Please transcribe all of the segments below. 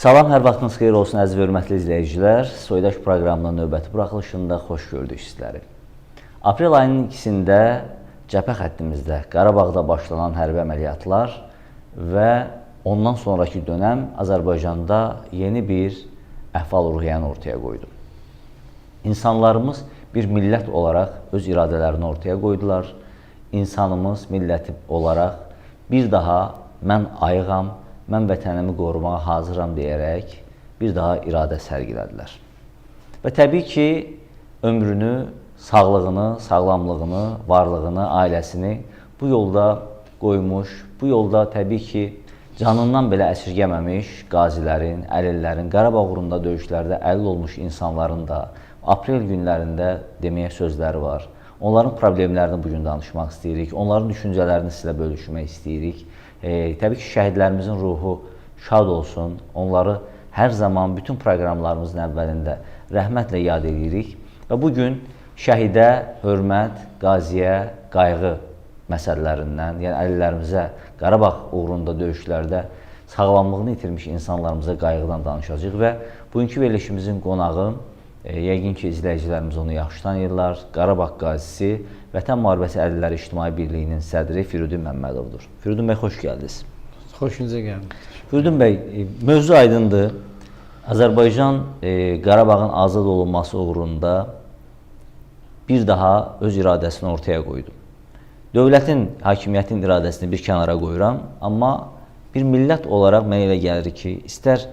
Salam, hər vaxtınız xeyir olsun əziz və hörmətli izləyicilər. Soydaş proqramının növbəti buraxılışında xoş gördük sizləri. Aprel ayının 2-də cəbhə xəttimizdə Qarabağda başlanan hərbi əməliyyatlar və ondan sonraki dönəm Azərbaycanda yeni bir əhval-ruhiyyəni ortaya qoydu. İnsanlarımız bir millət olaraq öz iradələrini ortaya qoydular. İnsanımız milləti olaraq bir daha mən ayığam, mən vətənimi qorumağa hazıram deyərək bir daha iradə sərgilədilər. Və təbii ki, ömrünü, sağlığını, sağlamlığını, varlığını, ailəsini bu yolda qoymuş, bu yolda təbii ki, canından belə əsirgəməmiş qazilərin, əlillərin, Qarabağ uğrunda döyüşlərdə əlil olmuş insanların da aprel günlərində deməyə sözləri var. Onların problemlərini bugün danışmaq istəyirik, onların düşüncələrini sizlə bölüşmək istəyirik. Təbii ki, şəhidlərimizin ruhu şad olsun. Onları hər zaman bütün proqramlarımızın əvvəlində rəhmətlə yad edirik. Və bugün şəhidə hörmət, qaziyə qayğı məsələlərindən, yəni əlillərimizə, Qarabağ uğrunda döyüşlərdə sağlamlığını itirmiş insanlarımıza qayğıdan danışacağıq və bugünkü verilişimizin qonağı, yəqin ki, izləyicilərimiz onu yaxşı tanıyırlar, Qarabağ qazisi, Vətən Müharibəsi Əlilləri İctimai Birliyinin sədri Firidun Məmmədovdur. Firidun bəy, xoş gəldiniz. Xoşunuza gəldiniz. Firidun bəy, mövzu aydındır. Azərbaycan Qarabağın azad olunması uğrunda bir daha öz iradəsini ortaya qoydu. Dövlətin, hakimiyyətin iradəsini bir kənara qoyuram, amma bir millət olaraq mənə elə gəlir ki, istər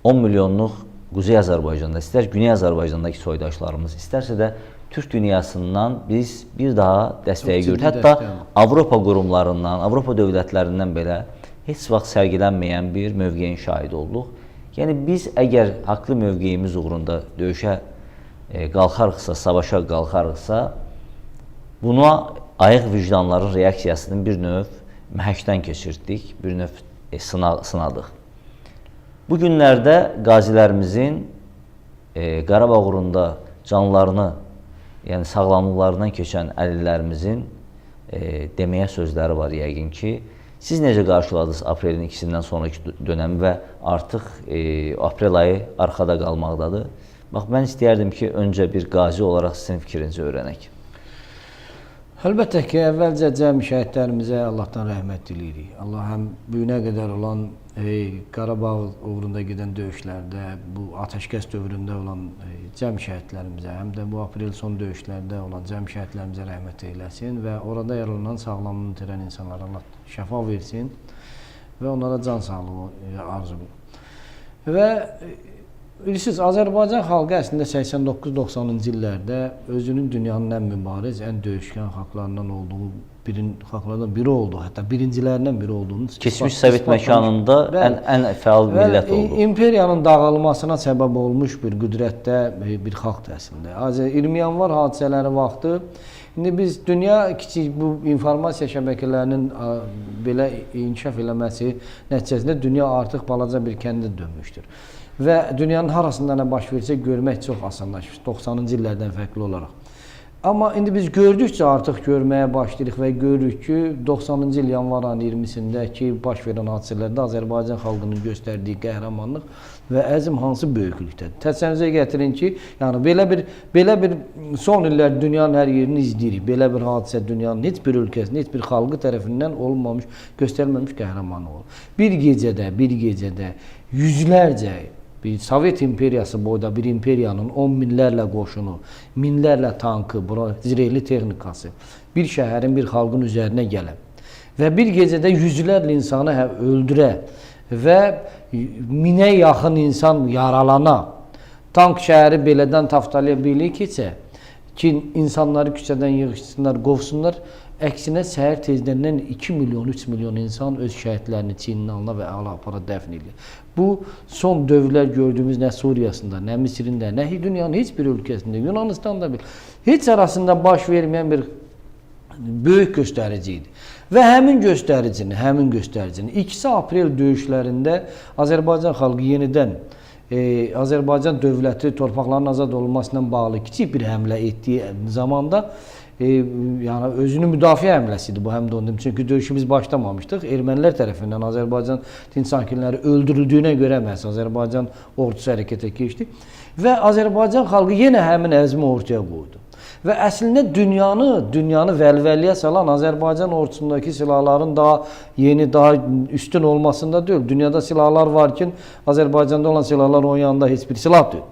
10 milyonluq Quzey Azərbaycanda, istər Güney Azərbaycandakı soydaşlarımız, istərsə də Türk dünyasından biz bir daha dəstəyə görürük. Hətta Avropa qurumlarından, Avropa dövlətlərindən belə heç vaxt sərgilənməyən bir mövqeyin şahidi olduq. Yəni biz əgər haqlı mövqeyimiz uğrunda döyüşə qalxarıqsa, savaşa qalxarıqsa, buna ayıq vicdanların reaksiyasının bir növ məhəkdən keçirdik, bir növ sınadıq. Bu günlərdə qazilərimizin Qarabağ uğrunda canlarını, yəni sağlamlıqlarından keçən əlillərimizin deməyə sözləri var yəqin ki. Siz necə qarşıladınız aprelin 2-dən sonraki dönəmi və artıq aprel ayı arxada qalmaqdadır? Bax, mən istəyərdim ki, öncə bir qazi olaraq sizin fikrinizi öyrənək. Əlbəttə ki, əvvəlcə cəmi şəhidlərimizə Allahdan rəhmət diləyirik. Allah həm bu günə qədər olan Qarabağ uğrunda gedən döyüşlərdə, bu atəşkəs dövründə olan cəmi şəhidlərimizə, həm də bu aprel son döyüşlərdə olan cəmi şəhidlərimizə rəhmət eyləsin və orada yaralanan, sağlamlığını itirən insanlara Allah şəfa versin və onlara can sağlığı arzulayır. Və bilirsiniz, Azərbaycan xalqı əslində 89-90-cı illərdə özünün dünyanın ən mübariz, ən döyüşkən xalqlarından olduğu xalqlardan biri oldu, hətta birincilərindən biri olduğunu keçmiş Sovet məkanında ən fəal millət oldu. İmperiyanın dağılmasına səbəb olmuş bir qüdrətdə bir xalqdır əslində. 20 yanvar hadisələri vaxtı, indi biz dünya kiçik bu informasiya şəbəkələrinin belə inkişaf eləməsi nəticəsində dünya artıq balaca bir kəndə dönmüşdür. Və dünyanın harasında nə baş versə görmək çox asanlaşmış, 90-cı illərdən fərqli olaraq. Amma indi biz gördükcə artıq görməyə başlayırıq və görürük ki, 90-cı il yanvar ayının 20-sindəki baş verən hadisələrdə Azərbaycan xalqının göstərdiyi qəhrəmanlıq və əzm hansı böyüklükdədir. Təsəvvürünüzə gətirin ki, yəni belə bir son illər dünyanın hər yerini izləyirik. Belə bir hadisə dünyanın heç bir ölkəsində, heç bir xalqı tərəfindən olmamış, göstərilməmiş qəhrəmanlıq olur. Bir gecədə yüzlərcə Sovet imperiyası boyda bir imperiyanın 10 minlərlə qoşunu, minlərlə tankı, zirehli texnikası bir şəhərin, bir xalqın üzərinə gələ və bir gecədə yüzlərlə insanı öldürə və minə yaxın insan yaralana, tank şəhəri belədən taftalaya bilir keçə ki, insanları küçədən yığışsınlar, qovsunlar. Əksinə səhər tezdəndən 2 milyon, 3 milyon insan öz şəhidlərini çiyninə alına və apara dəfn edir. Bu, son dövrlər gördüyümüz nə Suriyasında, nə Misirində, nə dünyanın heç bir ölkəsində, Yunanistan'da heç arasında baş verməyən bir böyük göstərici idi. Və həmin göstəricinin 2 aprel döyüşlərində Azərbaycan xalqı yenidən Azərbaycan dövləti torpaqların azad olunmasından bağlı kiçik bir həmlə etdiyi zamanda yəni özünü müdafiə həmləsidir bu həm də onun. Çünki döyüşü biz başlamamışdıq. Ermənilər tərəfindən Azərbaycan dinc sakinləri öldürüldüyünə görə məhz Azərbaycan ordusu hərəkətə keçdi və Azərbaycan xalqı yenə həmin əzmi ortaya qoydu. Və əslində dünyanı vəlvəliyə salan Azərbaycan ordusundakı silahların daha yeni, daha üstün olmasında deyil. Dünyada silahlar varkən Azərbaycanda olan silahlar onun yanında heç bir silah deyil.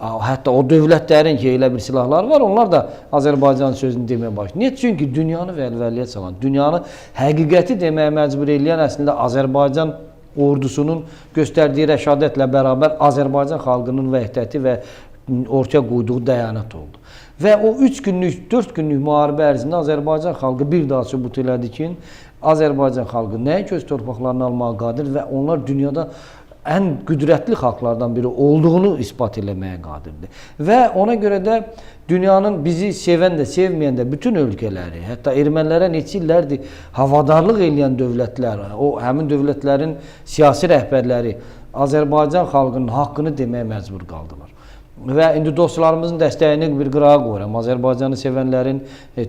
Hətta o dövlətlərin ki, elə bir silahlar var, onlar da Azərbaycan sözünü deməyə başlayır. Niyə? Çünki dünyanı vəlvəliyə salan, dünyanı həqiqəti deməyə məcbur eləyən əslində Azərbaycan ordusunun göstərdiyi rəşadətlə bərabər Azərbaycan xalqının vəhdəti və ortaya qoyduğu dəyanət oldu. Və o 3 günlük, 4 günlük müharibə ərzində Azərbaycan xalqı bir daha sübut elədi ki, Azərbaycan xalqı nəinki öz torpaqlarını almağa qadir və onlar dünyada ən qüdrətli xalqlardan biri olduğunu isbat eləməyə qadirdir. Və ona görə də dünyanın bizi sevən də, sevməyən də bütün ölkələri, hətta ermənilərə neçə illərdir havadarlıq eləyən dövlətlər, o həmin dövlətlərin siyasi rəhbərləri Azərbaycan xalqının haqqını deməyə məcbur qaldılar. Və indi dostlarımızın dəstəyini bir qırağa qoyuram. Azərbaycanı sevənlərin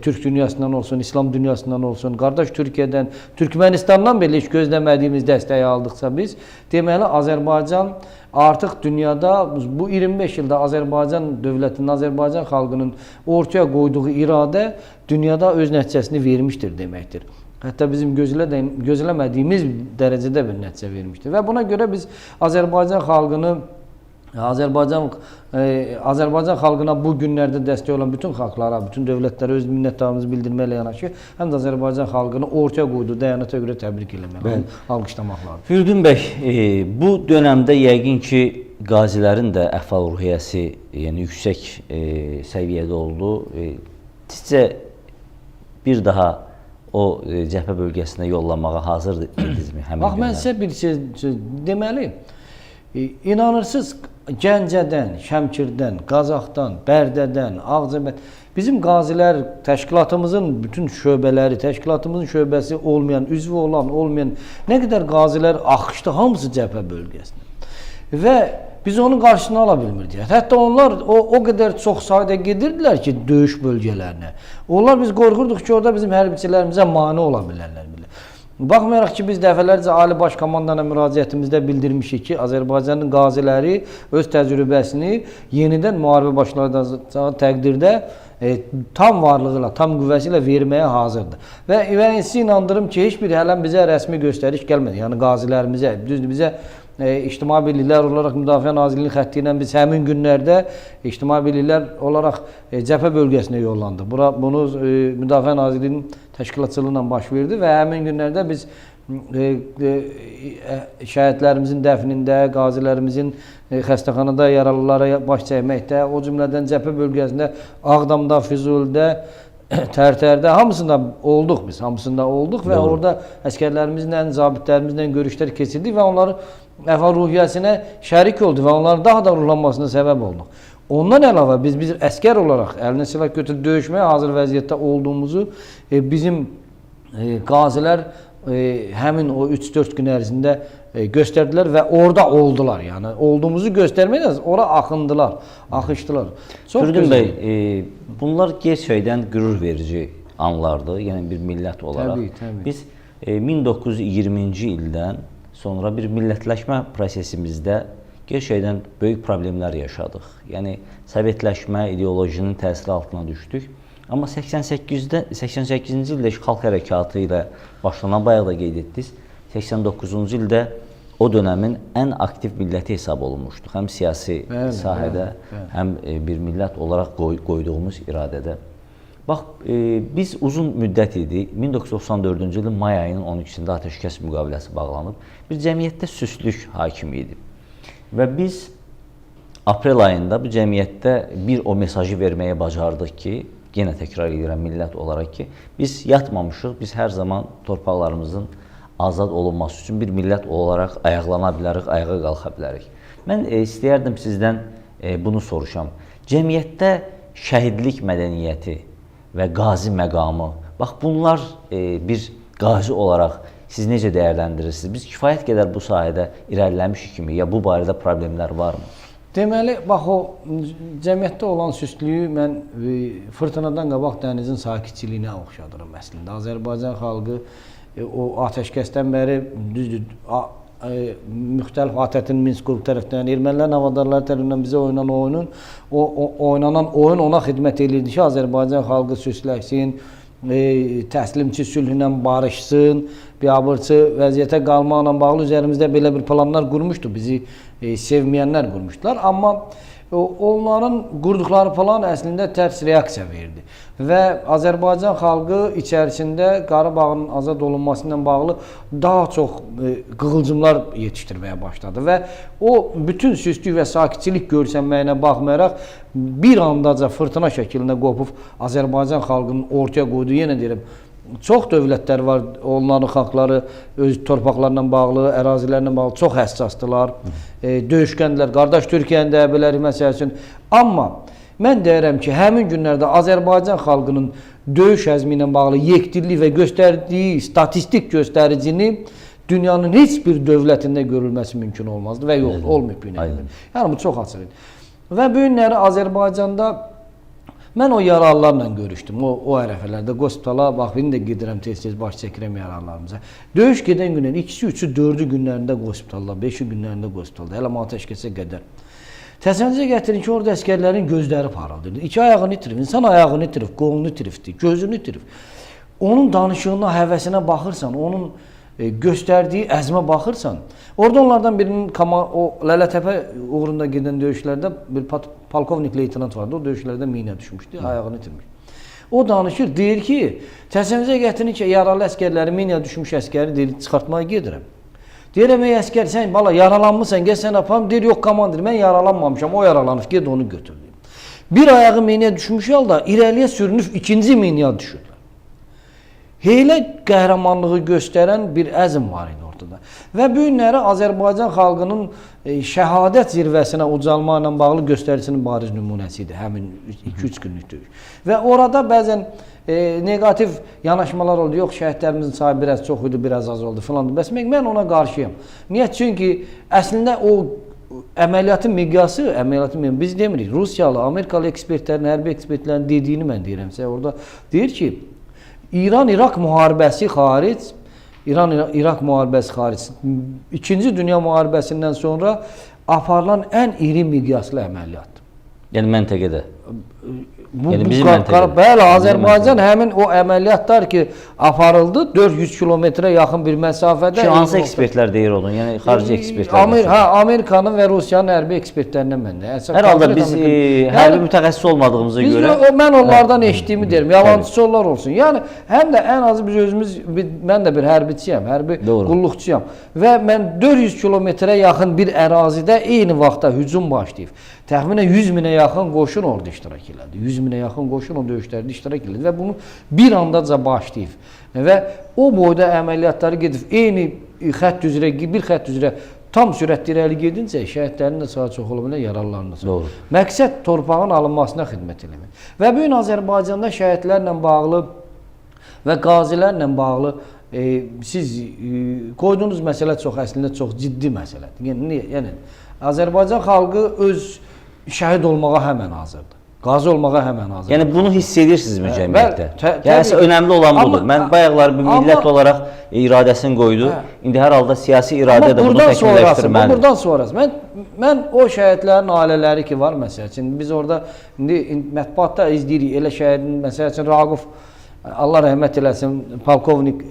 Türk dünyasından olsun, İslam dünyasından olsun, qardaş Türkiyədən, Türkmenistandan belə heç gözləmədiyimiz dəstəyi aldıqsa biz, deməli Azərbaycan artıq dünyada bu 25 ildə Azərbaycan dövlətinin, Azərbaycan xalqının ortaya qoyduğu iradə dünyada öz nəticəsini vermişdir deməkdir. Hətta bizim gözləmədiyimiz dərəcədə bir nəticə vermişdir. Və buna görə biz Azərbaycan xalqına bu günlərdə dəstək olan bütün xalqlara, bütün dövlətlərə öz minnətdarlığımızı bildirməklə yanaşı, həm də Azərbaycan xalqını ortaya qoyduğu dəyanətə görə təbrik eləmək, alqışlamaq lazımdır. Firidun bəy, bu dönəmdə yəqin ki, qazilərin də əhval-ruhiyyəsi yəni yüksək səviyyədə oldu. Sizcə bir daha o cəbhə bölgəsinə yollamağa hazır idinizmi həmin günlər? Mən sizə bir söz deməli, inanırsınız, Gəncədən, Şəmkirdən, Qazaxdan, Bərdədən, Ağcabəd, bizim qazilər təşkilatımızın bütün şöbələri, təşkilatımızın şöbəsi olmayan, üzvü olan, olmayan nə qədər qazilər axışdı, hamısı cəbhə bölgəsinə. Və biz onun qarşısını ala bilmirdik. Hətta onlar o qədər çox sayda gedirdilər ki, döyüş bölgələrinə. Onlar biz qorxurduq ki, orada bizim hərbiçilərimizə mane ola bilərlər. Baxmayaraq ki, biz dəfələrcə Ali Baş Komandana müraciətimizdə bildirmişik ki, Azərbaycanın qaziləri öz təcrübəsini yenidən müharibə başlayacağı təqdirdə tam varlığı ilə, tam qüvvəsi ilə verməyə hazırdır. Və sizi inandırım ki, heç bir hələn bizə rəsmi göstəriş gəlmədi. Yəni qazilərimizə, düzdür, bizə İctimai Birliklər olaraq Müdafiə Nazirliyinin xətti ilə biz həmin günlərdə İctimai Birliklər olaraq cəbhə bölgəsinə yollandıq. Bunu Müdafiə Nazirliyinin təşkilatçılığı ilə baş verdi və həmin günlərdə biz şəhidlərimizin dəfnində, qazilərimizin xəstəxanada yaralılara baş çəkməkdə, o cümlədən cəbhə bölgəsində Ağdamda, Füzulidə, Tərtərdə hamısında olduq biz, hamısında olduq və orada əsgərlərimizlə, zabitlərimizlə görüşlər keçirdik və onların əhval-ruhiyyəsinə şərik oldu və onların daha da ruhlanmasına səbəb olduq. Ondan əlavə biz əsgər olaraq əlinə silah götürüb döyüşməyə hazır vəziyyətdə olduğumuzu bizim qazilər həmin o 3-4 gün ərzində göstərdilər və orada oldular. Yəni olduğumuzu göstərməklə ora axındılar, axışdılar. Firidun bəy, bunlar gerçəkdən qürur verici anlardır, yəni bir millət olaraq. Təbii. Biz 1920-ci ildən sonra bir millətləşmə prosesimizdə gerçəkdən böyük problemlər yaşadıq. Yəni sovetləşmə ideolojinin təsiri altına düşdük. Amma 88-ci ildə xalq hərəkatı ilə başlanan, bayaq da qeyd etdiniz, 89-cu ildə o dönəmin ən aktiv milləti hesab olunmuşduq. Həm siyasi sahədə, həm bir millət olaraq qoyduğumuz iradədə. Bax, biz uzun müddət idi, 1994-cü ilin may ayının 12-sində atəşkəs müqaviləsi bağlanıb, bir cəmiyyətdə süslük hakim idi. Və biz aprel ayında bu cəmiyyətdə bir o mesajı verməyə bacardıq ki, yenə təkrar edirəm millət olaraq ki, biz yatmamışıq, biz hər zaman torpaqlarımızın azad olunması üçün bir millət olaraq ayaqlana bilərik, ayağa qalxa bilərik. Mən istəyərdim sizdən bunu soruşam. Cəmiyyətdə şəhidlik mədəniyyəti və qazi məqamı, bax bunlar bir qazi olaraq siz necə dəyərləndirirsiniz? Biz kifayət qədər bu sahədə irəliləmişik kimi, ya bu barədə problemlər varmı? Deməli, bax o cəmiyyətdə olan süstlüyü mən fırtınadan qabaq dənizin sakitçiliyinə oxşadıram əslində. Azərbaycan xalqı o atəşkəsdən bəri düzdür, müxtəlif ATƏT-in Minsk qrupu tərəfindən, ermənilərin havadarları tərəfindən bizə oynanan oyun ona xidmət edirdi ki, Azərbaycan xalqı süsləşsin, təslimçi sülhlə barışsın, biabırçı vəziyyətə qalmaqla bağlı üzərimizdə belə bir planlar qurmuşdu, bizi sevməyənlər qurmuşdular. Amma onların qurduqları plan əslində tərs reaksiya verdi. Və Azərbaycan xalqı içərisində Qarabağın azad olunması ilə bağlı daha çox qığılcımlar yetişdirməyə başladı. Və o bütün süstlük və sakitçilik görsənməyinə baxmayaraq bir andaca fırtına şəklində qopub Azərbaycan xalqının ortaya qoyduğu, yenə deyirəm, çox dövlətlər var, onların xalqları öz torpaqlarla bağlı, ərazilərlə bağlı çox həssasdılar, döyüşkəndilər, qardaş Türkiyəni də bilərik məsəl üçün. Amma mən deyirəm ki, həmin günlərdə Azərbaycan xalqının döyüş əzmi ilə bağlı yekdillik və göstərdiyi statistik göstəricini dünyanın heç bir dövlətində görülməsi mümkün olmazdı və yox, olmayıb bu günlərdə. Yəni bu çox açıq idi. Və bu günləri Azərbaycanda mən o yaralılarla görüşdüm, o ərəfələrdə, qospitala, bax, indi də gedirəm, tez-tez baş çəkirəm yaralılarımıza. Döyüş gedən günlər, 2-si, 3-ü, 4-ü günlərində qospitalda, 5-i günlərində qospitalda, hələ atəşkəsə qədər. Təsəvvürünüzə gətirin ki, orada əskərlərin gözləri parıldırdı. 2 ayağını itirib, insan ayağını itirib, qolunu itiribdi, gözünü itirib. Onun danışığına, həvəsinə baxırsan, onun göstərdiyi əzmə baxırsan, orada onlardan birinin o Lələtəpə uğrunda gedən döyüşlərdə bir polkovnik leytenant vardı, o döyüşlərdə minə düşmüşdü, ayağını itirmiş. O danışır, deyir ki, təsəvvürünüzə gətirin ki, yaralı əskərləri, minə düşmüş əskəri deyir, çıxartmaya gedirəm. Deyirəm, ey əskər, sən bala yaralanmışsan, gəl sən yapam, deyir, yox komandir, mən yaralanmamışam, o yaralanıb, ged onu götür. Bir ayağı minəyə düşmüş halda, irəliyə sürünüb ikinci minəyə düşürlər. Heylə qəhrəmanlığı göstərən bir əzm var idi ortada. Və bu günləri Azərbaycan xalqının şəhadət zirvəsinə ucalmaqla bağlı göstərisinin bariz nümunəsi idi həmin 2-3 günlük döyüş. Və orada bəzən negativ yanaşmalar oldu. Yox, şəhidlərimizin sayı biraz çox idi, biraz az oldu filan. Bəs mən ona qarşıyam. Niyə? Çünki əslində o əməliyyatın miqyası, biz demirik, Rusiyalı, Amerikalı ekspertlərin, hərbi ekspertlərin dediyini mən deyirəm. Orada deyir ki, İran-İraq müharibəsi xaric, İran-İraq müharibəsi xaric, 2-ci Dünya müharibəsindən sonra aparılan ən iri miqyaslı əməliyyatdır. Yəni məntəqədə? Yəni bizim məntəqədə? Bəli, Azərbaycan həmin o əməliyyatlar ki, aparıldı, 400 kilometrə yaxın bir məsafədə. Ki, hansı ekspertlər deyir onun? Yəni xarici ekspertlər? Amerikanın və Rusiyanın hərbi ekspertlərindən mən də. Hər halda biz hərbi mütəxəssis olmadığımıza görə... Mən onlardan eşitdiyimi deyirəm, yalancısı onlar olsun. Yəni, həm də ən azı biz özümüz, mən də bir hərbiçiyəm, hərbi qulluqçuyam. Və mən 400 kilometrə yaxın bir ərazidə eyni vaxtda hücum başlayıb. Təxminən 100 minə yaxın qoşun orada iştirak elədi. 100 minə yaxın qoşun o döyüşlərdə iştirak elədi və bunu bir andaca başlayıb. Və o boyda əməliyyatları gedib eyni xətt üzrə, bir xətt üzrə tam sürətli irəli gedincə şəhidlərin də sayı çox ola bilər, yaralılarının da sayı. Məqsəd torpağın alınmasına xidmət eləmək. Və bu gün Azərbaycanda şəhidlərlə bağlı və qazilərlə bağlı siz qoyduğunuz məsələ əslində çox ciddi məsələdir. Yəni, Azərbaycan xalqı öz şəhid olmağa həmən hazırdır. Qazi olmağa həmən hazırdır. Yəni bunu hiss edirsinizmi cəmiyyətdə? Yəni önəmli olan budur. Mən bayaqlar bir millət olaraq iradəsini qoydu. İndi hər halda siyasi iradə də bunu təkmilləşdirməlidir. Buradan sonrası. Mən o şəhidlərin ailələri ki var məsəl üçün, biz orada indi mətbuatda izləyirik, elə şəhidin məsəl üçün Raquf, Allah rəhmət eləsin, polkovnik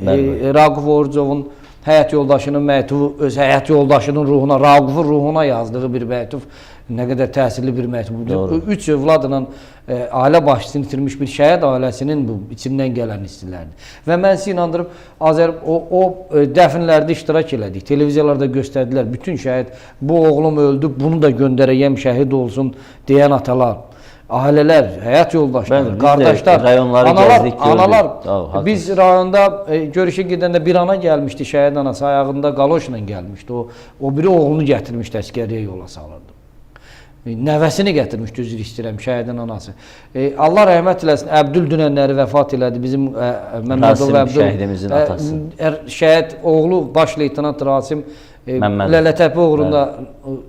Raquf Orucovun həyat yoldaşının məktubu, öz həyat yoldaşının ruhuna, Raqufun ruhuna yazdığı bir məktub, nə qədər təsirli bir məktubdur. 3 övladla ailə başçısını itirmiş bir şəhid ailəsinin bu içindən gələn hisslərdir. Və mən sizi inandırıb, o dəfinlərdə iştirak elədik, televiziyalarda göstərdilər, bütün şəhid, bu oğlum öldü, bunu da göndərəyəm, şəhid olsun deyən atalar. Ailələr, həyat yoldaşları, qardaşlar, analar. Biz rayonda görüşə gedəndə bir ana gəlmişdi, şəhid anası ayağında qaloşla gəlmişdi. O biri oğlunu gətirmişdi, əskəriyə yola salırdı. Nəvəsini gətirmişdi, üzr istəyirəm, şəhidin anası. Allah rəhmət eləsin, Əbdül dünənləri vəfat elədi, bizim Məmmədov Əbdül. Şəhidimizin atası. Şəhid oğlu, baş leytenant Rasim Məmmədov. Lələtəpə uğrunda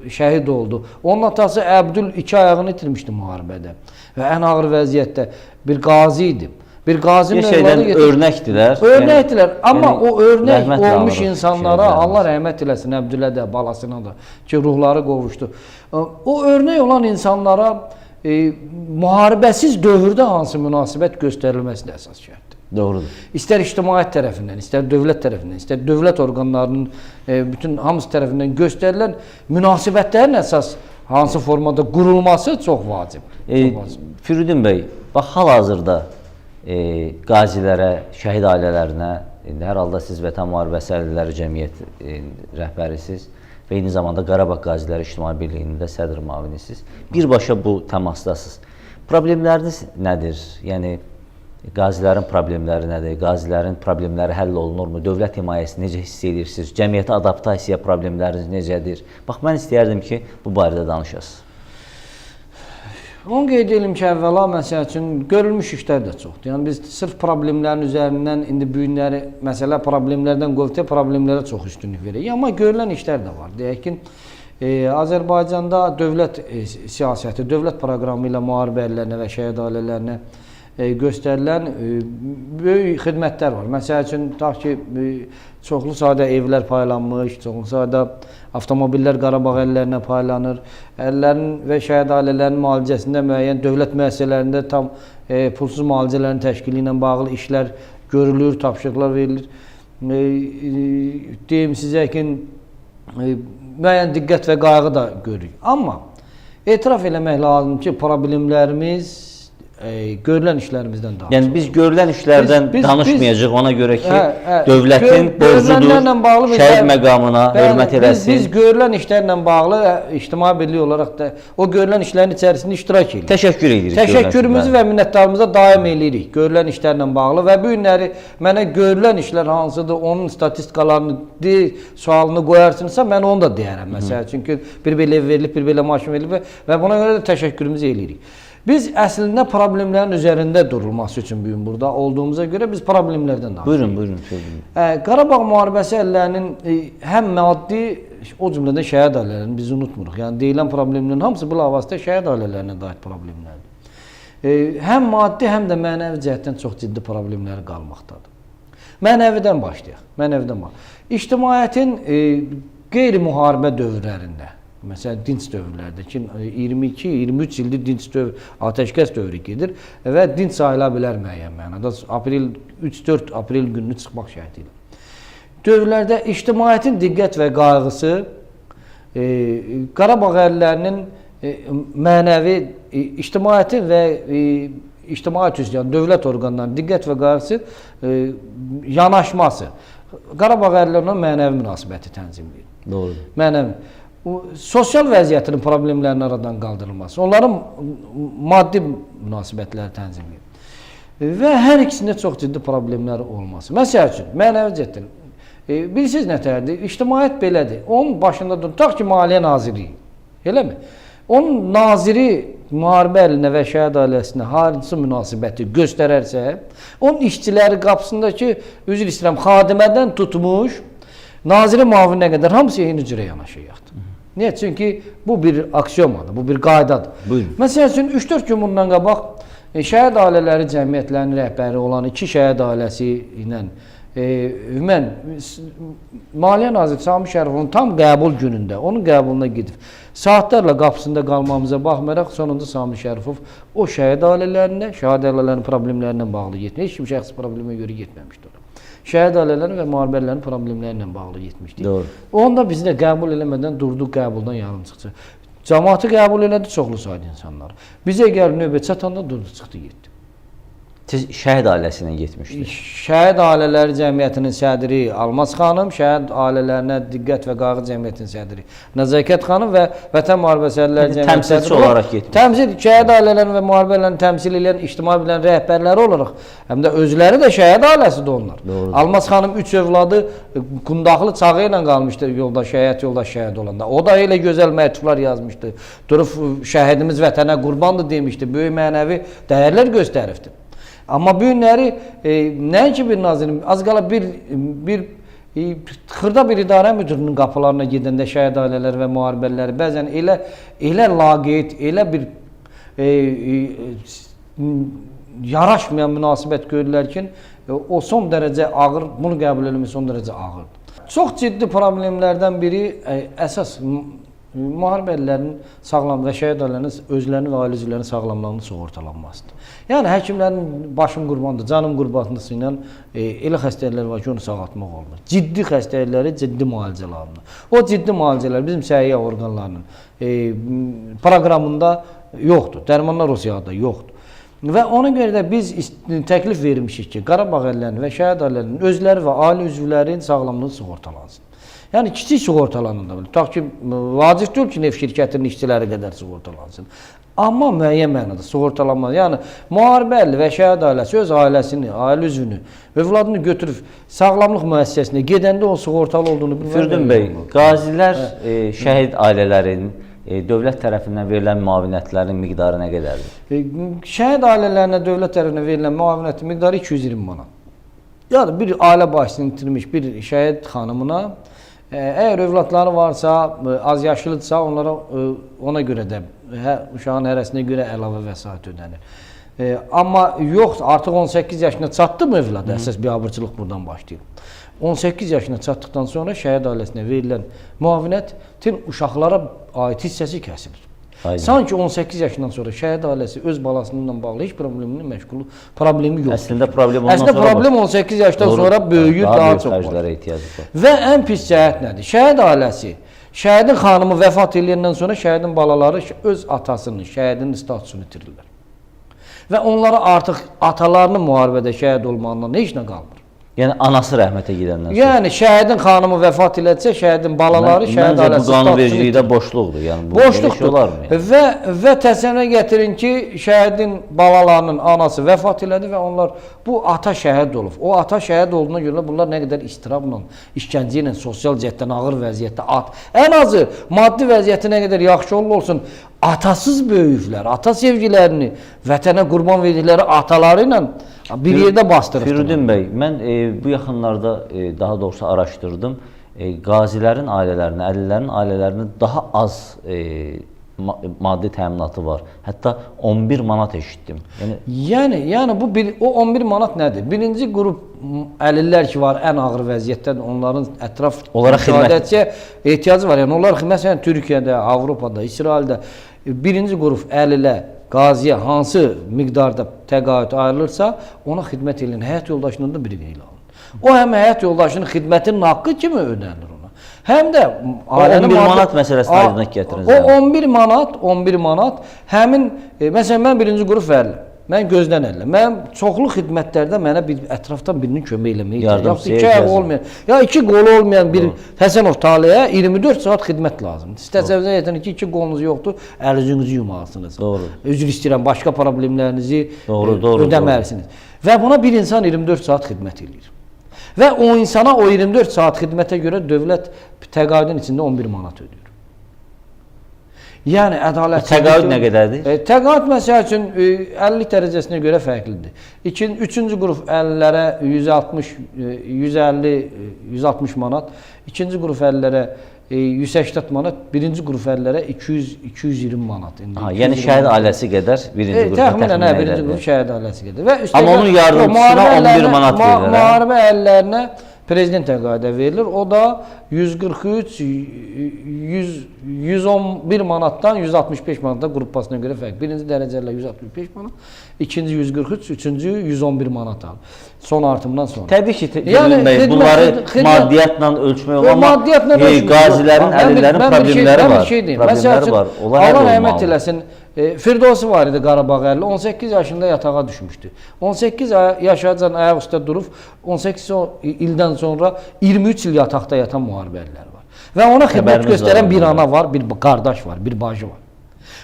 şəhid oldu. Onun atası Əbdül 2 ayağını itirmişdi müharibədə və ən ağır vəziyyətdə bir qazi idi. Bir qazinin Bir şeydən örnəkdilər. Örnəkdilər, amma yəni, o örnək rəhmətlə olmuş anırıq insanlara şəhidlərimiz. Allah rəhmət eləsin, Əbdülə də, balasına da ki, ruhları qovuşdu. O örnək olan insanlara müharibəsiz dövrdə hansı münasibət göstərilməsi də əsas şərtdir. Doğrudur. İstər ictimaiyyət tərəfindən, istər dövlət tərəfindən, istər dövlət orqanlarının bütün hamısı tərəfindən göstərilən münasibətlərin əsas hansı formada qurulması çox vacib. Firidun bəy, bax hal-hazırda qazilərə, şəhid ailələrinə, hər halda siz Vətən Müharibəsi Əlilləri Cəmiyyət rəhbərisiniz və eyni zamanda Qarabağ Qaziləri İctimai Birliyinin də sədr müavinisiniz. Birbaşa bu təmasdasınız. Problemləriniz nədir? Yəni qazilərin problemləri nədir? Qazilərin problemləri həll olunurmu? Dövlət himayəsini necə hiss edirsiniz? Cəmiyyətə adaptasiya problemləriniz necədir? Bax, mən istəyərdim ki, bu barədə danışasınız. Onu qeyd edelim ki, əvvəla məsəl üçün görülmüş işlər də çoxdur. Yəni biz sırf problemlərin üzərindən indi bu günləri məsələ problemlərdən qovtə problemlərə çox üstünlük veririk. Amma görülən işlər də var. Deyək ki, Azərbaycanda dövlət siyasəti, dövlət proqramı ilə müharibə əllərinə və şəhid ailələrinə göstərilən böyük xidmətlər var. Məsəl üçün, tutaq ki, çoxlu sayda evlər paylanmış, çoxlu sayda avtomobillər Qarabağ əllərinə paylanır. Əllərin və şəhid ailələrinin müalicəsində müəyyən dövlət müəssisələrində tam pulsuz müalicələrin təşkili ilə bağlı işlər görülür, tapşırıqlar verilir. Deyim sizə ki, müəyyən diqqət və qayğı da görürük. Amma etiraf eləmək lazım ki, problemlərimiz görülən işlərimizdən daha yəni biz görülən işlərdən danışmayacağıq ona görə ki, dövlətin borcudur, şəhid məqamına hörmət eləsin. Biz görülən işlərlə bağlı ictimai birlik olaraq da o görülən işlərin içərisində iştirak edirik. Təşəkkür edirik. Təşəkkürümüzü və minnətdarlığımızı daim eləyirik görülən işlərlə bağlı və bu günləri mənə görülən işlər hansıdır, onun statistikalarını sualını qoyarsınızsa mən onu da deyərəm. Məsələn, çünki bir belə ev verilib, bir belə maşın verilib və buna görə də təşəkkürümüzü eləyirik. Biz əslində problemlərin üzərində durulması üçün bugün burada olduğumuza görə biz problemlərdən danışırıq. Buyurun. Qarabağ müharibəsi əllərinin həm maddi, o cümlədən şəhid ailələrinin biz unutmuruq. Yəni deyilən problemlərin hamısı bu lavasitə şəhid ailələrinə dair problemlərdir. Həm maddi, həm də mənəvi cəhətdən çox ciddi problemləri qalmaqdadır. Mənəvidən başlayaq. İctimaiyyətin qeyri-müharibə dövrlərində, məsələn, dinc dövrlərdə ki, 22-23 ildir dinc dövr, atəşkəs dövrü gedir və dinc sayıla bilər müəyyən mənada. 3-4 aprel gününü çıxmaq şərti ilə. Dövrlərdə ictimaiyyətin diqqət və qayğısı Qarabağ əllərinin mənəvi ictimaiyyətin və ictimaiyyət üzrə, yəni dövlət orqanlarının diqqət və qayğısı yanaşması Qarabağ əllərinin mənəvi münasibəti tənzimləyir. Doğrudur. Mənəvi. Sosial vəziyyətinin problemlərinin aradan qaldırılması, onların maddi münasibətləri tənzimləyir və hər ikisində çox ciddi problemləri olması. Məsəl üçün, mənəvi cəhətdən, bilirsiniz nətərdir? İctimaiyyət belədir, onun başında durur, tutaq ki, Maliyyə Nazirliyi, eləmi? Onun naziri müharibə əlinə və şəhid ailəsinə hansı münasibəti göstərərsə, onun işçiləri qapısındakı, üzr istəyirəm, xadimədən tutmuş, naziri müavininə qədər hamısı eyni cürə yanaşacaqdır. Niyə? Çünki bu bir aksiyomadır, bu bir qaydadır. Buyurun. Məsəl üçün, 3-4 gün bundan qabaq şəhid ailələri cəmiyyətlərinin rəhbəri olan 2 şəhid ailəsi ilə ümumən Maliyyə Naziri Sami Şərifovun tam qəbul günündə, onun qəbuluna gedib, saatlarla qapısında qalmamıza baxmayaraq, sonunda Sami Şərifov o şəhid ailələrinə, şəhid ailələrinin problemlərindən bağlı getmir. Heç kim şəxsi problemə görə getməmişdir. Şəhid ailələrin və müharibələrin problemlərlə bağlı getmişdik. Doğru. Onu da biz də qəbul eləmədən durduq, qəbuldan yarım çıxdı. Cəmaatı qəbul elədi çoxlu sayda insanlar. Bizə gəl növbə çatanda durdu, çıxdı, getdi. Siz şəhid ailəsinə getmişdiniz. Şəhid ailələri cəmiyyətinin sədri Almaz xanım, şəhid ailələrinə diqqət və qayğı cəmiyyətinin sədri Nəzakət xanım və Vətən Müharibəsi Əlilləri Cəmiyyətinin təmsilçi olaraq getmiş. Təmsil, şəhid ailələrini və müharibələrini təmsil edən ictimai bilən rəhbərləri olaraq, həm də özləri də şəhid ailəsidir onlar. Doğrudur. Almaz xanım 3 övladı Qundaqlı çağı ilə qalmışdı yoldaş şəhid olanda. O da elə gözəl məktublar yazmışdı. Durub şəhidimiz vətənə qurbandır demişdi. Böyük mənəvi dəyərlər göstəribdi. Amma bu günləri nəinki bir nazirin, az qala bir xırda bir idarə müdürünün qapılarına gedəndə şəhid ailələri və müharibələri bəzən elə laqeyd, elə bir yaraşmayan münasibət görürlər ki, o son dərəcə ağır, bunu qəbul etmək son dərəcə ağırdır. Çox ciddi problemlərdən biri əsas müharibəlilərin sağlam və şəhid ailələrinin özlərinin və ailə üzvlərinin sağlamlığının sığortalanmasıdır. Yəni həkimlərin başım qurbandır, canım qurbanlısı ilə elə xəstəliklər var ki, onu sağaltmaq olmur. Ciddi xəstəlikləri ciddi müalicələrlə. O ciddi müalicələr bizim səhiyyə orqanlarının proqramında yoxdur. Dərmanlar o siyahıda yoxdur. Və ona görə də biz təklif vermişik ki, Qarabağ əllərinin və şəhid ailələrinin özləri və ailə üzvlərinin sağlamlığı sığortalansın. Yəni kiçik sığortalanında bilir. Tutaq ki, vacib deyil ki, neft şirkətinin işçiləri qədər sığortalansın. Amma müəyyən mənada sığortalanmaz. Yəni müharibəli və şəhid ailəsi öz ailəsini, ailə üzvünü, övladını götürüb sağlamlıq müəssisəsinə gedəndə o sığortalı olduğunu bilmək. Firdun bəy, qazilər, şəhid ailələrin dövlət tərəfindən verilən müavinətlərin miqdarı nə qədərdir? Şəhid ailələrinə dövlət tərəfindən verilən müavinətin miqdarı 220 manat. Yəni bir ailə başçısını itirmiş bir şəhid xanımına əgər övladları varsa, az yaşlıdırsa, onlara ona görə də uşağın hərəsinə görə əlavə vəsait ödənir. Amma yox, artıq 18 yaşına çatdı mı övladı? Əsas biabırçılıq buradan başlayır. 18 yaşına çatdıqdan sonra şəhid ailəsinə verilən müavinətin uşaqlara aid hissəsi kəsilir. Aynen. Sanki 18 yaşından sonra şəhid ailəsi öz balasıyla bağlı heç problemi yoxdur. Əslində problem ondan sonra problem 18 yaşdan sonra böyüyür, daha çox var. Və ən pis cəhət nədir? Şəhid ailəsi, şəhidin xanımı vəfat edəndən sonra şəhidin balaları öz atasının, şəhidin statusunu itirirlər. Və onlara artıq atalarının müharibədə şəhid olmağından heç nə qalmır. Yəni anası rəhmətə gedəndən sonra. Yəni şəhidin xanımı vəfat eləsə, şəhidin balaları, şəhid ailəsi bu qanunvericilikdə boşluqdur. Yəni bu boşluqdur. Olarmı? Və təsəvvürə gətirin ki, şəhidin balalarının anası vəfat elədi və onlar bu ata şəhid olub. O ata şəhid olduğuna görə bunlar nə qədər istirabla, işgəncə ilə, sosial cəhətdən ağır vəziyyətdə ən azı maddi vəziyyəti nə qədər yaxşı olsun, atasız böyüyüblər, ata sevgilərini, vətənə qurban verdikləri ataları ilə bir yerdə bastırır. Firdun bəy, mən bu yaxınlarda daha doğrusu araşdırdım. Qazilərin ailələrinə, əlillərin ailələrinin daha az maddi təminatı var. Hətta 11 manat eşitdim. Yəni bu o 11 manat nədir? Birinci qrup əlillər ki var, ən ağır vəziyyətdə, onların ətraf müşahidəçiyə ehtiyacı var. Yəni onlar məsələn Türkiyədə, Avropada, İsraildə birinci qrup əlillər qaziyə hansı miqdarda təqaüd ayrılırsa, ona xidmət edin. Həyat yoldaşının da bir qeylə alın. O həm həyat yoldaşının xidmətinin haqqı kimi ödənilir ona. Həm də o 11 manat məsələsini aydınlıq gətirin. O 11 manat həmin məsələn mən birinci qrup vərirəm. Mən gözdən əllə. Mən çoxlu xidmətlərdə mənə bir ətrafdan birinin kömək eləməyə iki qolu olmayan bir Həsənov Taleyə 24 saat xidmət lazımdır. Təsəvvür edin ki, iki qolunuz yoxdur, əlinizi yumalısınız. Doğru. Üzr istəyirəm, başqa problemlərinizi ödəməlisiniz. Və buna bir insan 24 saat xidmət edir. Və o insana o 24 saat xidmətə görə dövlət təqaüdün içində 11 manat ödəyir. Yəni ədalət. Təqaüd nə qədərdir? Təqaüd məsəl üçün 50 dərəcəsinə görə fərqlidir. Üçüncü qrup 50-lərə 150 manat, ikinci qrup 50-lərə 180 manat, birinci qrup 50-lərə 220 manat. Yəni şəhid ailəsi qədər birinci qrup təxminən birinci qrup şəhid ailəsi qədər. Amma onun yardımçısına 11 manat verilir. Müharibə əllərinə prezident təqaüdə verilir. O da 143, 111 manatdan 165 manata qrupasına görə fərq. Birinci dərəcələ 165 manat, ikinci 143, üçüncü 111 manat alır. Son artımdan sonra. Təbii ki, bunları maddiyyatla ölçmək olur, amma qazilərin, əlillərin problemləri var. Allah rəhmət eləsin. Firdovsi var idi Qarabağ əlli, 18 yaşında yatağa düşmüşdü. 18 yaşayacan ayaq üstə durub, 18 ildən sonra 23 il yataqda yatan müharibəlilər var. Və ona xidmət göstərən bir ana var, bir qardaş var, bir bacı var.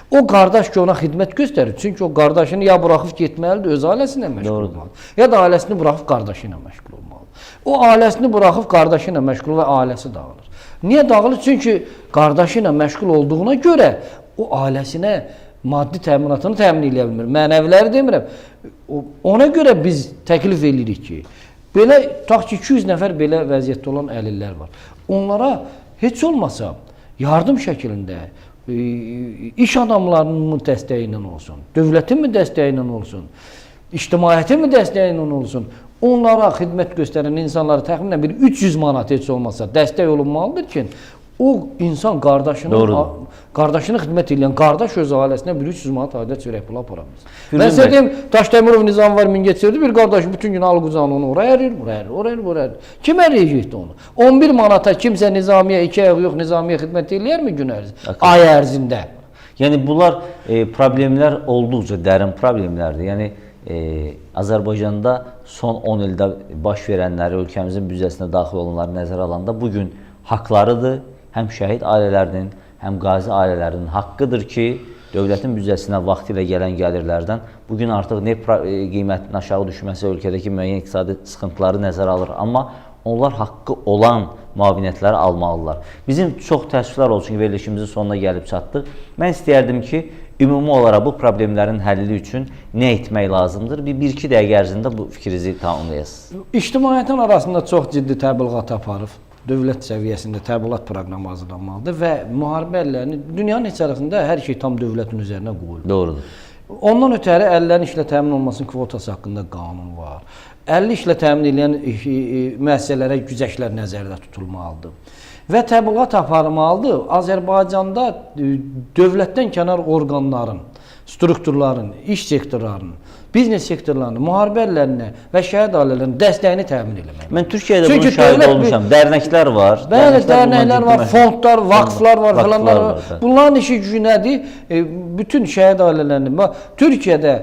O qardaş ki ona xidmət göstərir, çünki o qardaşını ya buraxıb getməlidir, öz ailəsinə məşğul olmalıdır, ya da ailəsini buraxıb qardaşı ilə məşğul olmalıdır. O ailəsini buraxıb qardaşı ilə məşğul və ailəsi dağılır. Niyə dağılır? Çünki qardaşı ilə məşğul olduğuna görə o ailəsinə maddi təminatını təmin edə bilmir. Mənəviləri demirəm. Ona görə biz təklif edirik ki, Belə tutaq ki 200 nəfər belə vəziyyətdə olan əlillər var. Onlara heç olmasa yardım şəklində iş adamlarının dəstəyi ilə olsun, dövlətin mi dəstəyi ilə olsun, ictimaiyyətin mi dəstəyi ilə olsun, onlara xidmət göstərən insanlara təxminən bir 300 manat heç olmasa dəstək olunmalıdır ki, o insan qardaşına xidmət edən qardaş öz ailəsinə 300 manat ayda çörək pulu apara bilsin. Mən sizə deyim, Daşdəmirov Nizam var Mingəçevirdə bir qardaş bütün gün alquzanı onu oraya ərir. Kim əriyəcəkdi onu? 11 manata kimsə Nizamiyə 2 ayaq yox, Nizamiyə xidmət eləyərmi gün ərzində? Ay ərzində. Yəni bunlar problemlər olduqca dərin problemlərdir. Yəni Azərbaycanda son 10 ildə baş verənləri, ölkəmizin büdcəsinə daxil olanları nəzərə alanda bugün haqlarıdır. Həm şəhid ailələrinin, həm qazi ailələrinin haqqıdır ki, dövlətin büdcəsinə vaxtilə gələn gəlirlərdən bugün artıq neft qiymətinin aşağı düşməsi ölkədəki müəyyən iqtisadi sıxıntıları nəzərə alır. Amma onlar haqqı olan müavinətləri almalıdırlar. Bizim çox təəssüflər olsun ki, verilişimizin sonuna gəlib çatdıq. Mən istəyərdim ki, ümumi olaraq bu problemlərin həlli üçün nə etmək lazımdır? Bir-iki dəqiqə ərzində bu fikrinizi tamamlayasınız. İctimaiyyətin arasında çox ciddi təbliğat aparıb. Dövlət səviyyəsində təbliğat proqramı hazırlanmalıdır və müharibə əllərini dünyanın heç tərəfində hər şey tam dövlətin üzərinə qoyulur. Doğrudur. Ondan ötəri əllərin işlə təmin olunmasının kvotası haqqında qanun var. 50 işlə təmin edən müəssisələrə güzəştlər nəzərdə tutulmalıdır. Və təbliğat aparılmalıdır. Azərbaycanda dövlətdən kənar orqanların, strukturların, iş sektorlarının, biznes sektorlarının, müharibə əllərinə və şəhid ailələrinin dəstəyini təmin etmək. Mən Türkiyədə bunun şahidi olmuşam. Dərnəklər var. Bəli, dərnəklər var, fondlar, vakflar var, falanlar var. Bunların işi gücü nədir? Bütün şəhid ailələrinin. Türkiyədə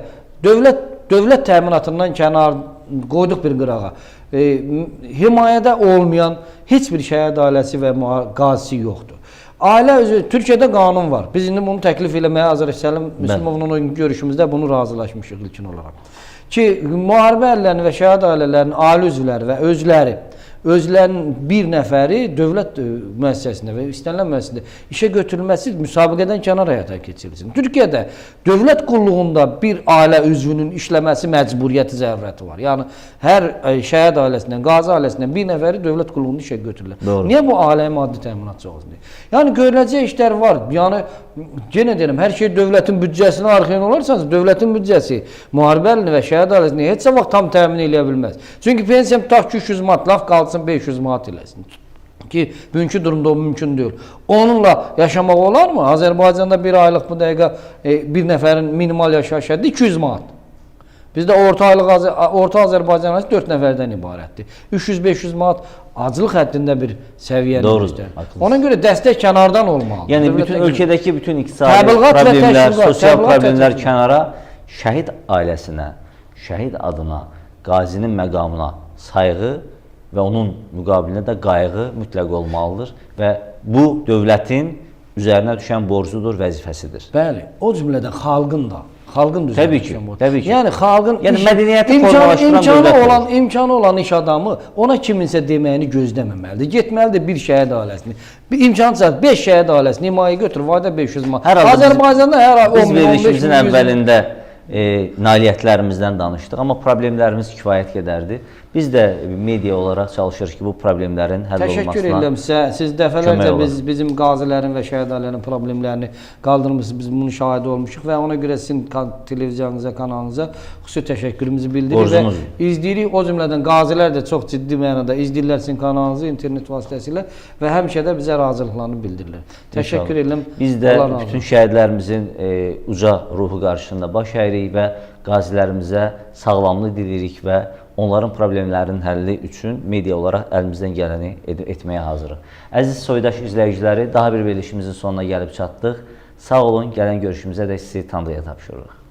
dövlət təminatından kənar qoyduq bir qırağa. Himayədə olmayan heç bir şəhid ailəsi və qazisi yoxdur. Ailə özü, Türkiyədə qanun var. Biz indi bunu təklif eləməyə Azərbaycan Müslümanların görüşümüzdə bunu razılaşmışıq ilkin olaraq. Ki, müharibə əllərini və şəhid ailələrinin ailə üzvləri və özlərinin bir nəfəri dövlət müəssisəsində və istənilən müəssisədə işə götürülməsi müsabiqədən kənar həyata keçirilsin. Türkiyədə dövlət qulluğunda bir ailə üzvünün işləməsi məcburiyyəti zərurəti var. Yəni, hər şəhid ailəsindən, qazi ailəsindən bir nəfəri dövlət qulluğunda işə götürürlər. Doğru. Niyə bu ailəyə maddi təminat çox azdır? Yəni, görüləcək işlər var. Yəni, yenə deyirəm, hər şey dövlətin büdcəsinə arxayan olarsanız, dövlətin büdcəsi müharibə əlini və şəhid ailəsini heç vaxt tam təmin edə bilməz. Çünki pensiyam tutaq ki 300 manat laf qalsın 500 manat eləsin. Ki, bugünkü durumda o mümkün deyil. Onunla yaşamaq olarmı? Azərbaycanda bir aylıq bu dəqiqə bir nəfərin minimal yaşayış həddi 200 manat. Bizdə orta Azərbaycan 4 nəfərdən ibarətdir. 300-500 manat acılıq həddində bir səviyyəni göstərir. Ona görə dəstək kənardan olmalı. Yəni bütün ölkədəki bütün iqtisadi problemlər, sosial problemlər kənara, şəhid ailəsinə, şəhid adına, qazinin məqamına sayğı və onun müqabilində də qayğı mütləq olmalıdır və bu dövlətin üzərinə düşən borcudur, vəzifəsidir. Bəli, o cümlədən xalqın da. Xalqın təbii ki, təbii ki. Yəni xalqın mədəniyyəti formalaşdıran imkanı olan iş adamı ona kiminsə deməyini gözləməməlidir. Getməlidir bir şəhid ailəsini. Bir imkan çat 5 şəhid ailəsini himayəyə götür, vayda 500 manat. Azərbaycanda hər ay 10 biz verilişimizin əvvəlində nailiyyətlərimizdən danışdıq, amma problemlərimiz kifayət qədərdir. Biz də media olaraq çalışırıq ki, bu problemlərin həll olmasına təşəkkür edirəm sizə. Siz dəfələrcə bizim qazilərin və şəhid ailələrinin problemlərini qaldırmışsınız. Biz bunun şahidi olmuşuq və ona görə sizin televiziyanıza, kanalınıza xüsusi təşəkkürümüzü bildiririk və izləyirik. O cümlədən qazilər də çox ciddi mənada izləyirlər sizin kanalınızı internet vasitəsilə və həmişə də bizə razılıqlarını bildirirlər. Təşəkkür edirəm. Biz də bütün şəhidlərimizin uca ruhu qarşısında baş əyirik və qazilərimizə sağlamlıq diləyirik və onların problemlərinin həlli üçün media olaraq əlimizdən gələni etməyə hazırıq. Əziz Soydaş izləyiciləri, daha bir verilişimizin sonuna gəlib çatdıq. Sağ olun, gələn görüşümüzə də sizi Tanrıya tapşırırıq.